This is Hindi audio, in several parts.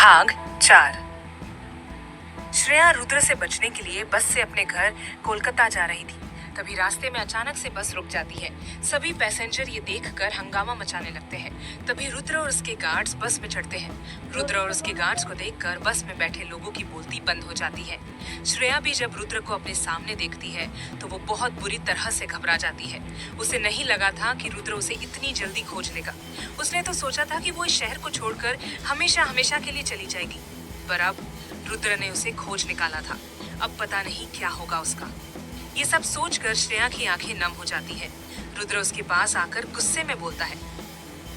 भाग 4। श्रेया रुद्र से बचने के लिए बस से अपने घर कोलकाता जा रही थी। तभी रास्ते में अचानक से बस रुक जाती है। सभी पैसेंजर ये देखकर हंगामा मचाने लगते हैं। तभी रुद्र और उसके गार्ड्स बस में चढ़ते हैं। रुद्र और उसके गार्ड्स को देखकर बस में बैठे लोगों की बोलती बंद हो जाती है। श्रेया भी जब रुद्र को अपने सामने देखती है तो वो बहुत बुरी तरह से घबरा जाती है। उसे नहीं लगा था कि रुद्र उसे इतनी जल्दी खोज लेगा। उसने तो सोचा था कि वो इस शहर को छोड़कर हमेशा हमेशा के लिए चली जाएगी, पर अब रुद्र ने उसे खोज निकाला था। अब पता नहीं क्या होगा उसका। ये सब सोचकर श्रेया की आंखें नम हो जाती है। रुद्र उसके पास आकर गुस्से में बोलता है,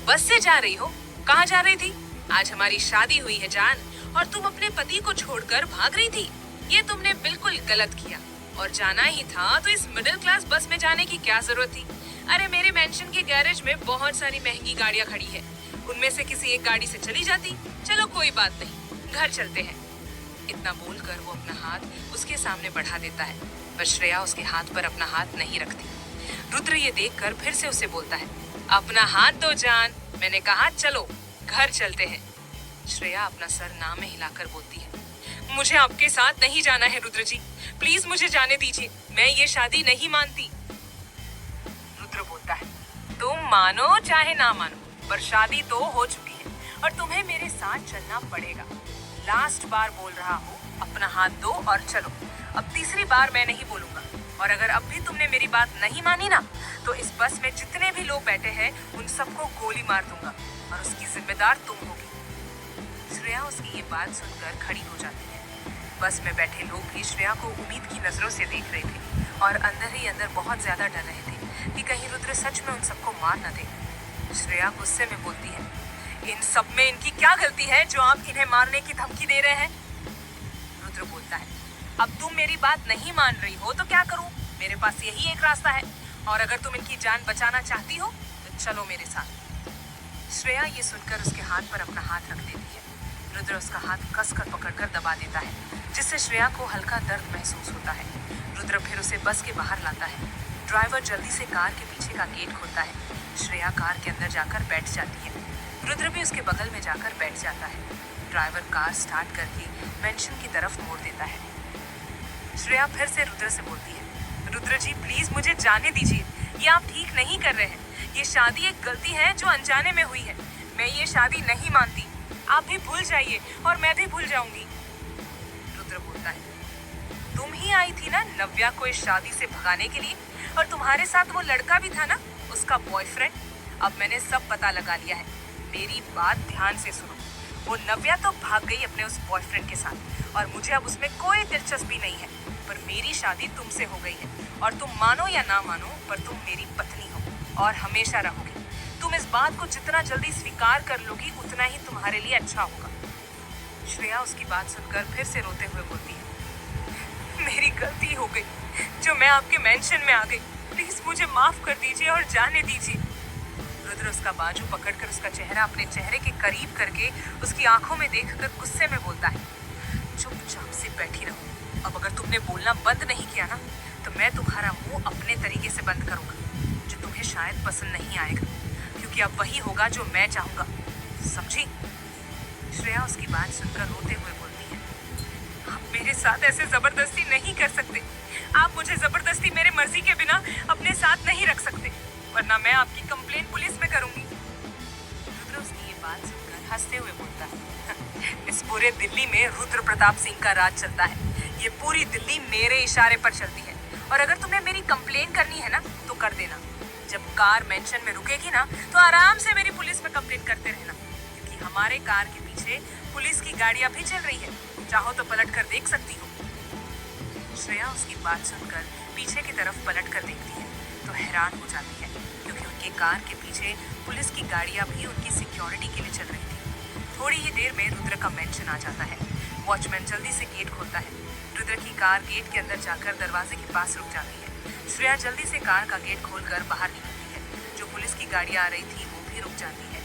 बस से जा रही हो? कहाँ जा रही थी? आज हमारी शादी हुई है जान, और तुम अपने पति को छोड़कर भाग रही थी। ये तुमने बिल्कुल गलत किया, और जाना ही था तो इस मिडिल क्लास बस में जाने की क्या जरूरत थी? अरे मेरे मेंशन के गैरेज में बहुत सारी महंगी गाड़ियाँ खड़ी है, उनमें से किसी एक गाड़ी से चली जाती। चलो कोई बात नहीं, घर चलते हैं। इतना बोलकर वो अपना हाथ उसके सामने बढ़ा देता है, पर श्रेया उसके हाथ पर अपना हाथ नहीं रखती। रुद्र ये देखकर फिर से उसे बोलता है, अपना हाथ दो जान, मैंने कहा चलो घर चलते हैं। श्रेया अपना सर ना में हिलाकर बोलती है, मुझे आपके साथ नहीं जाना है रुद्र जी, प्लीज मुझे जाने दीजिए, मैं ये शादी नहीं मानती। रुद्र बोलता है, तुम मानो चाहे ना मानो, पर शादी तो हो चुकी है और तुम्हें मेरे साथ चलना पड़ेगा। लास्ट बार बोल रहा हूँ, अपना हाथ दो और चलो। अब तीसरी बार मैं नहीं बोलूंगा, और अगर अब भी तुमने मेरी बात नहीं मानी ना, तो इस बस में जितने भी लोग बैठे हैं उन सबको गोली मार दूंगा, और उसकी जिम्मेदार तुम होगी। श्रेया उसकी ये बात सुनकर खड़ी हो जाती है। बस में बैठे लोग भी श्रेया को उम्मीद की नजरों से देख रहे थे, और अंदर ही अंदर बहुत ज्यादा डर रहे थे कि कहीं रुद्र सच में उन सबको मार न दे। श्रेया गुस्से में बोलती है, इन सब में इनकी क्या गलती है जो आप इन्हें मारने की धमकी दे रहे हैं? रुद्र बोलता है, अब तुम मेरी बात नहीं मान रही हो तो क्या करूं? मेरे पास यही एक रास्ता है, और अगर तुम इनकी जान बचाना चाहती हो तो चलो मेरे साथ। श्रेया ये सुनकर उसके हाथ पर अपना हाथ रख देती है। रुद्र उसका हाथ कसकर पकड़कर दबा देता है, जिससे श्रेया को हल्का दर्द महसूस होता है। रुद्र फिर उसे बस के बाहर लाता है। ड्राइवर जल्दी से कार के पीछे का गेट खोलता है। श्रेया कार के अंदर जाकर बैठ जाती है। रुद्र भी उसके बगल में जाकर बैठ जाता है। ड्राइवर कार स्टार्ट करके मेंशन की तरफ मोड़ देता है। श्रेया फिर से रुद्र से बोलती है, रुद्र जी प्लीज मुझे जाने दीजिए, ये आप ठीक नहीं कर रहे हैं। ये शादी एक गलती है जो अनजाने में हुई है। मैं ये शादी नहीं मानती, आप भी भूल जाइए और मैं भी भूल जाऊंगी। रुद्र बोलता है, तुम ही आई थी ना नव्या को इस शादी से भगाने के लिए, और तुम्हारे साथ वो लड़का भी था ना, उसका बॉयफ्रेंड। अब मैंने सब पता लगा लिया है, मेरी बात ध्यान से सुनो। वो नव्या तो भाग गई अपने उस बॉयफ्रेंड के साथ, और मुझे अब उसमें कोई दिलचस्पी नहीं है, पर मेरी शादी तुमसे हो गई है, और तुम मानो या ना मानो पर तुम मेरी पत्नी हो और हमेशा रहोगी। तुम इस बात को जितना जल्दी स्वीकार कर लोगी उतना ही तुम्हारे लिए अच्छा होगा। श्रेया उसकी बात सुनकर फिर से रोते हुए बोलती है, मेरी गलती हो गई जो मैं आपके मेंशन में आ गई, प्लीज मुझे माफ कर दीजिए और जाने दीजिए। रुद्र उसका बाजू पकड़कर उसका चेहरा अपने चेहरे के करीब करके उसकी आंखों में देखकर गुस्से में बोलता है, चुपचाप से बैठी रहो। अब अगर तुमने बोलना बंद नहीं किया ना, तो मैं तुम्हारा मुंह अपने तरीके से बंद करूंगा, जो तुम्हें शायद पसंद नहीं आएगा, क्योंकि अब वही होगा जो मैं चाहूंगा, समझी? श्रेया उसकी बात सुनकर रोते हुए बोलती है, आप मेरे साथ ऐसे जबरदस्ती नहीं कर सकते। आप मुझे जबरदस्ती मेरे मर्जी के बिना अपने साथ नहीं रख सकते, वरना मैं आपकी कंप्लेन पुलिस में करूंगी। रुद्र उसकी ये बात सुनकर हंसते हुए बोलता है, इस पूरे दिल्ली में रुद्र प्रताप सिंह का राज चलता है। ये पूरी दिल्ली मेरे इशारे पर चलती है, और अगर तुम्हें मेरी कंप्लेन करनी है ना तो कर देना। जब कार मेंशन में रुकेगी ना तो आराम से मेरी पुलिस में कंप्लेन करते रहना, क्योंकि हमारे कार के पीछे पुलिस की गाड़ियां भी चल रही है, चाहो तो पलट कर देख सकती हो। श्रेया उसकी बात सुनकर पीछे की तरफ पलट कर देखती है तो हैरान हो जाती है, क्योंकि उनके कार के पीछे पुलिस की गाड़ियां भी उनकी सिक्योरिटी के लिए चल रही थी। थोड़ी ही देर में रुद्र का मेंशन आ जाता है। वॉचमैन जल्दी से गेट खोलता है। रुद्र की कार गेट के अंदर जाकर दरवाजे के पास रुक जाती है। श्रेया जल्दी से कार का गेट खोलकर बाहर निकलती है। जो पुलिस की गाड़ियां आ रही थी वो भी रुक जाती है।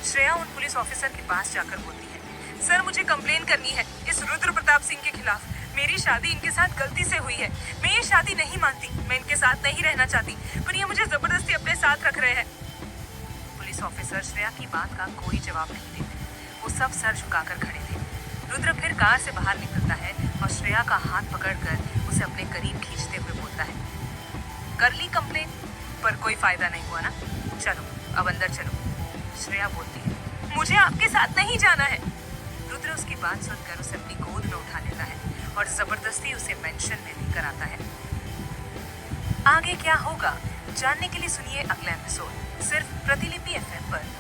श्रेया उन पुलिस ऑफिसर के पास जाकर बोलती है, सर मुझे कंप्लेन करनी है इस रुद्र प्रताप सिंह के खिलाफ। मेरी शादी इनके साथ गलती से हुई है, मैं ये शादी नहीं मानती, मैं इनके साथ नहीं रहना चाहती, पर ये मुझे जबरदस्ती अपने साथ रख रहे हैं। पुलिस ऑफिसर श्रेया की बात का कोई जवाब नहीं देते। वो सब सर झुकाकर खड़े थे। रुद्र फिर कार से बाहर निकलता है और श्रेया का हाथ पकड़कर उसे अपने करीब खींचते हुए बोलता है, कर ली कंप्लेन, पर कोई फायदा नहीं हुआ ना, चलो अब अंदर चलो। श्रेया बोलती है, मुझे आपके साथ नहीं जाना है। रुद्र उसकी बात सुनकर उसे अपनी गोद में उठा लेता है और जबरदस्ती उसे मेंशन में लेकर आता है। आगे क्या होगा जानने के लिए सुनिए अगला एपिसोड सिर्फ प्रतिलिपि एफएम पर।